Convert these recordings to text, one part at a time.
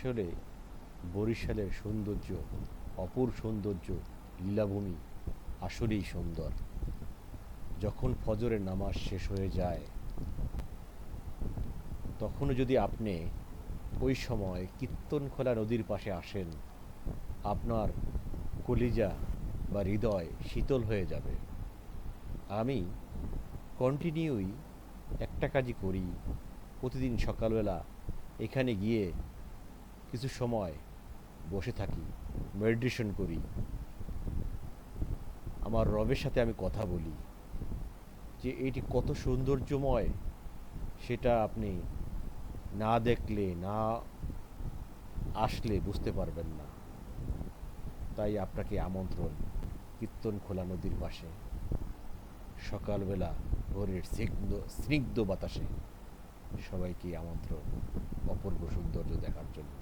আসলে বরিশালের সৌন্দর্য, অপূর সৌন্দর্য, লীলাভূমি আসলেই সুন্দর। যখন ফজরের নামাজ শেষ হয়ে যায়, তখনও যদি আপনি ওই সময় কীর্তনখোলা নদীর পাশে আসেন, আপনার কলিজা বা হৃদয় শীতল হয়ে যাবে। আমি কন্টিনিউই একটা কাজই করি, প্রতিদিন সকালবেলা এখানে গিয়ে কিছু সময় বসে থাকি, মেডিটেশন করি, আমার রবের সাথে আমি কথা বলি। যে এটি কত সৌন্দর্যময় সেটা আপনি না দেখলে, না আসলে বুঝতে পারবেন না। তাই আপনাকে আমন্ত্রণ, কীর্তনখোলা নদীর পাশে সকালবেলা ভোরের স্নিগ্ধ স্নিগ্ধ বাতাসে সবাইকে আমন্ত্রণ অপূর্ব সৌন্দর্য দেখার জন্য।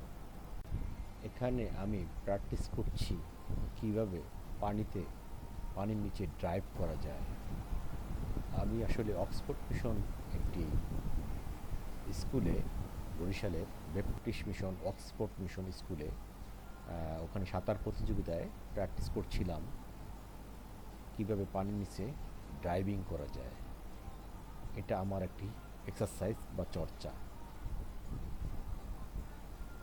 এখানে আমি প্র্যাকটিস করছি কিভাবে পানির নিচে ড্রাইভ করা যায়। আমি আসলে অক্সফোর্ড মিশন একটি স্কুলে, বরিশালের ব্যাপটিস্ট মিশন অক্সফোর্ড মিশন স্কুলে ওখানে সাঁতার প্রতিযোগিতায় প্র্যাকটিস করছিলাম কিভাবে পানির নিচে ড্রাইভিং করা যায়। এটা আমার একটি এক্সারসাইজ বা চর্চা।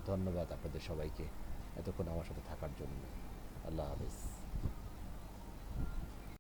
ধন্যবাদ আপনাদের সবাইকে এতক্ষণ আমার সাথে থাকার জন্য। আল্লাহ হাফেজ।